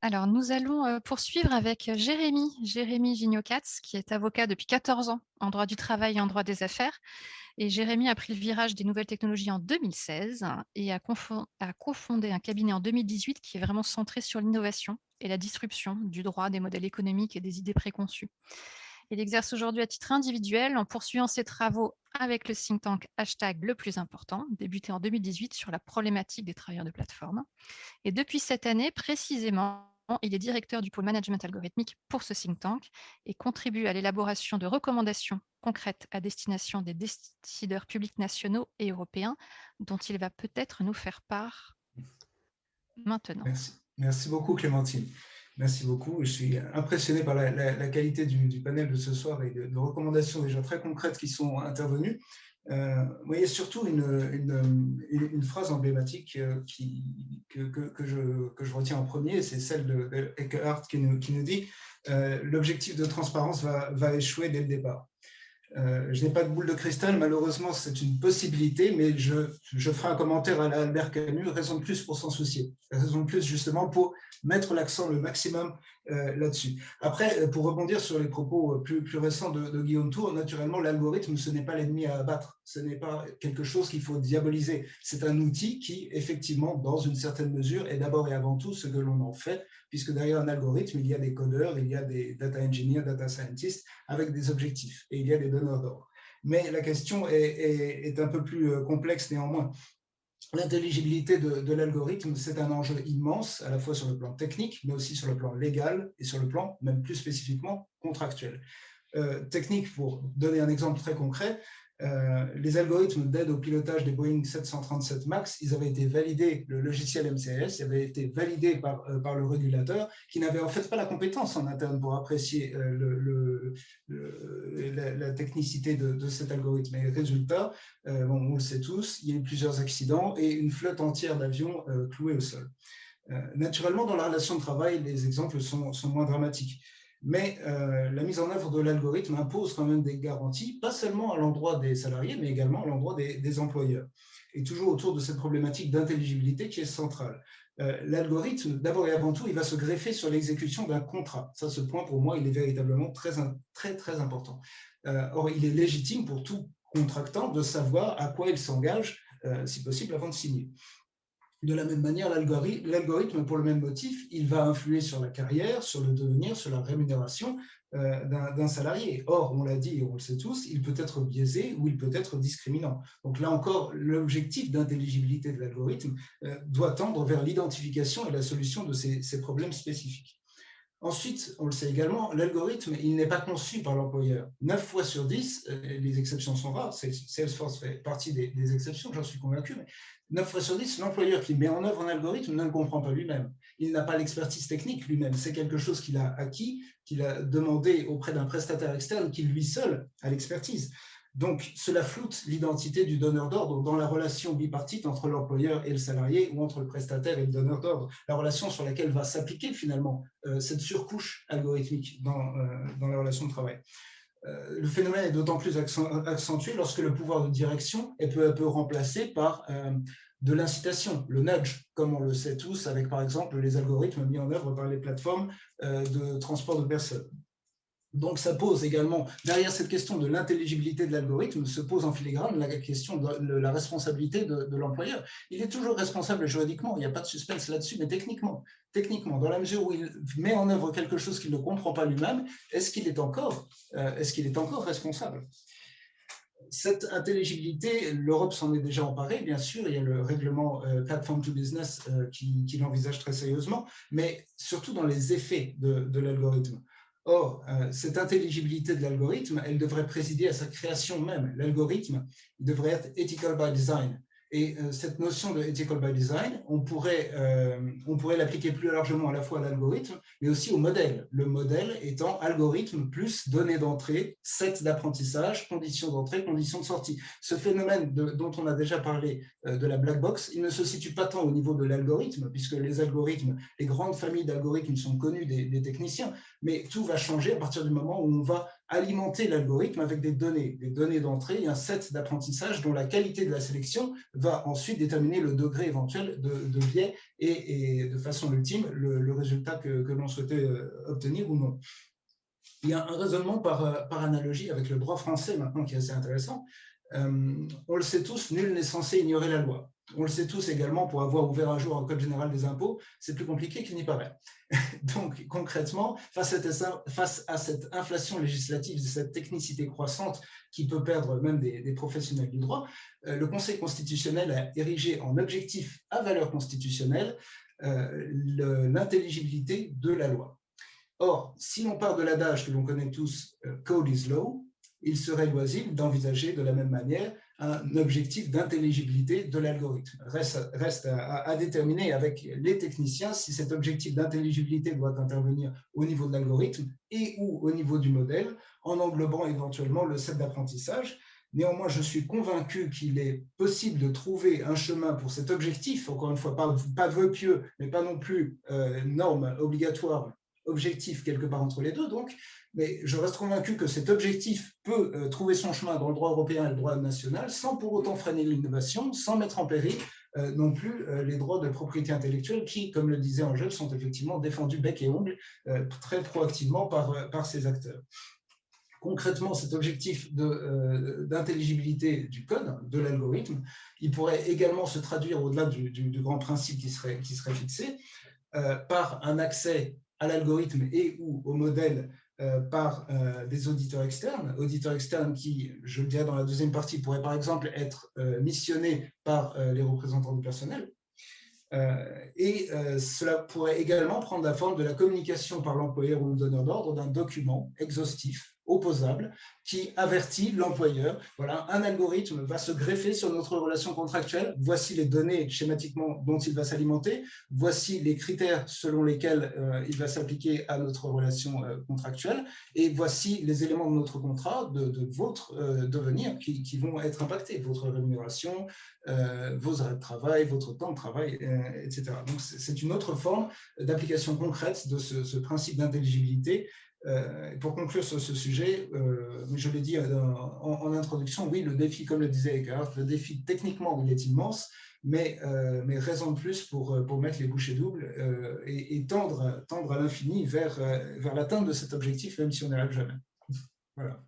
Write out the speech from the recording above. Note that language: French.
Alors, nous allons poursuivre avec Jérémy Gignot-Katz, qui est avocat depuis 14 ans en droit du travail et en droit des affaires. Et Jérémy a pris le virage des nouvelles technologies en 2016 et a cofondé un cabinet en 2018 qui est vraiment centré sur l'innovation et la disruption du droit, des modèles économiques et des idées préconçues. Il exerce aujourd'hui à titre individuel en poursuivant ses travaux avec le think tank #le plus important, débuté en 2018 sur la problématique des travailleurs de plateforme. Et depuis cette année, précisément, il est directeur du pôle management algorithmique pour ce think tank et contribue à l'élaboration de recommandations concrètes à destination des décideurs publics nationaux et européens, dont il va peut-être nous faire part maintenant. Merci beaucoup, Clémentine. Merci beaucoup. Je suis impressionné par la qualité du panel de ce soir et de recommandations déjà très concrètes qui sont intervenues. Il y a surtout une phrase emblématique que je retiens en premier, c'est celle de Eckhart qui nous dit l'objectif de transparence va échouer dès le départ. Je n'ai pas de boule de cristal, malheureusement, c'est une possibilité, mais je ferai un commentaire à Albert Camus, raison de plus pour s'en soucier, raison de plus justement pour mettre l'accent le maximum là-dessus. Après, pour rebondir sur les propos plus récents de Guillaume Tour, naturellement, l'algorithme, ce n'est pas l'ennemi à abattre, ce n'est pas quelque chose qu'il faut diaboliser, c'est un outil qui, effectivement, dans une certaine mesure, est d'abord et avant tout ce que l'on en fait, puisque derrière un algorithme, il y a des codeurs, il y a des data engineers, data scientists, avec des objectifs, et il y a des donneurs d'ordre. Mais la question est un peu plus complexe néanmoins. L'intelligibilité de l'algorithme, c'est un enjeu immense, à la fois sur le plan technique, mais aussi sur le plan légal et sur le plan, même plus spécifiquement, contractuel. Technique, pour donner un exemple très concret, les algorithmes d'aide au pilotage des Boeing 737 MAX, ils avaient été validés, le logiciel MCS avait été validé par le régulateur, qui n'avait en fait pas la compétence en interne pour apprécier la technicité de cet algorithme. Et résultat, on le sait tous, il y a eu plusieurs accidents et une flotte entière d'avions cloués au sol. Naturellement, dans la relation de travail, les exemples sont moins dramatiques. Mais la mise en œuvre de l'algorithme impose quand même des garanties, pas seulement à l'endroit des salariés, mais également à l'endroit des employeurs. Et toujours autour de cette problématique d'intelligibilité qui est centrale. L'algorithme, d'abord et avant tout, il va se greffer sur l'exécution d'un contrat. Ça, ce point, pour moi, il est véritablement très important. Or, il est légitime pour tout contractant de savoir à quoi il s'engage, si possible, avant de signer. De la même manière, l'algorithme, pour le même motif, il va influer sur la carrière, sur le devenir, sur la rémunération d'un salarié. Or, on l'a dit et on le sait tous, il peut être biaisé ou il peut être discriminant. Donc là encore, l'objectif d'intelligibilité de l'algorithme doit tendre vers l'identification et la solution de ces problèmes spécifiques. Ensuite, on le sait également, l'algorithme, il n'est pas conçu par l'employeur. 9 fois sur 10, les exceptions sont rares, Salesforce fait partie des exceptions, j'en suis convaincu, mais 9 fois sur 10, l'employeur qui met en œuvre un algorithme ne le comprend pas lui-même. Il n'a pas l'expertise technique lui-même, c'est quelque chose qu'il a acquis, qu'il a demandé auprès d'un prestataire externe qui lui seul a l'expertise. Donc, cela floute l'identité du donneur d'ordre dans la relation bipartite entre l'employeur et le salarié ou entre le prestataire et le donneur d'ordre, la relation sur laquelle va s'appliquer finalement cette surcouche algorithmique dans la relation de travail. Le phénomène est d'autant plus accentué lorsque le pouvoir de direction est peu à peu remplacé par de l'incitation, le nudge, comme on le sait tous avec par exemple les algorithmes mis en œuvre par les plateformes de transport de personnes. Donc, ça pose également, derrière cette question de l'intelligibilité de l'algorithme, se pose en filigrane la question de la responsabilité de l'employeur. Il est toujours responsable juridiquement, il n'y a pas de suspense là-dessus, mais techniquement, dans la mesure où il met en œuvre quelque chose qu'il ne comprend pas lui-même, est-ce qu'il est encore responsable ? Cette intelligibilité, l'Europe s'en est déjà emparée, bien sûr, il y a le règlement Platform to Business qui l'envisage très sérieusement, mais surtout dans les effets de l'algorithme. Or, cette intelligibilité de l'algorithme, elle devrait présider à sa création même. L'algorithme devrait être ethical by design. Et cette notion de ethical by design, on pourrait l'appliquer plus largement à la fois à l'algorithme, mais aussi au modèle. Le modèle étant algorithme plus données d'entrée, set d'apprentissage, conditions d'entrée, conditions de sortie. Ce phénomène dont on a déjà parlé de la black box, il ne se situe pas tant au niveau de l'algorithme, puisque les algorithmes, les grandes familles d'algorithmes sont connues des techniciens, mais tout va changer à partir du moment où on va alimenter l'algorithme avec des données d'entrée et un set d'apprentissage dont la qualité de la sélection va ensuite déterminer le degré éventuel de biais et de façon ultime le résultat que l'on souhaitait obtenir ou non. Il y a un raisonnement par analogie avec le droit français maintenant qui est assez intéressant. On le sait tous, nul n'est censé ignorer la loi. On le sait tous également, pour avoir ouvert un jour un code général des impôts, c'est plus compliqué qu'il n'y paraît. Donc concrètement, face à cette inflation législative, cette technicité croissante qui peut perdre même des professionnels du droit, le Conseil constitutionnel a érigé en objectif à valeur constitutionnelle l'intelligibilité de la loi. Or, si l'on part de l'adage que l'on connaît tous, code is law, il serait loisible d'envisager de la même manière un objectif d'intelligibilité de l'algorithme. Reste à déterminer avec les techniciens si cet objectif d'intelligibilité doit intervenir au niveau de l'algorithme et ou au niveau du modèle, en englobant éventuellement le set d'apprentissage. Néanmoins, je suis convaincu qu'il est possible de trouver un chemin pour cet objectif, encore une fois, pas de vœu pieux, mais pas non plus norme obligatoire, objectif quelque part entre les deux, donc, mais je reste convaincu que cet objectif peut trouver son chemin dans le droit européen et le droit national sans pour autant freiner l'innovation, sans mettre en péril non plus les droits de propriété intellectuelle qui, comme le disait Angèle, sont effectivement défendus bec et ongle très proactivement par ces acteurs. Concrètement, cet objectif d'intelligibilité du code, de l'algorithme, il pourrait également se traduire au-delà du grand principe qui serait fixé par un accès à l'algorithme et ou au modèle par des auditeurs externes qui, je le dirai dans la deuxième partie, pourraient par exemple être missionnés par les représentants du personnel. Cela pourrait également prendre la forme de la communication par l'employeur ou le donneur d'ordre d'un document exhaustif, opposable, qui avertit l'employeur, voilà, un algorithme va se greffer sur notre relation contractuelle, voici les données schématiquement dont il va s'alimenter, voici les critères selon lesquels il va s'appliquer à notre relation contractuelle, et voici les éléments de notre contrat, de votre devenir qui vont être impactés, votre rémunération, vos arrêts de travail, votre temps de travail, etc. Donc c'est une autre forme d'application concrète de ce principe d'intelligibilité. Pour conclure sur ce sujet, je l'ai dit en introduction, oui, le défi, comme le disait Eckhart, le défi techniquement, il est immense, mais raison de plus pour mettre les bouchées doubles et tendre à l'infini vers l'atteinte de cet objectif, même si on n'y arrive jamais. Voilà.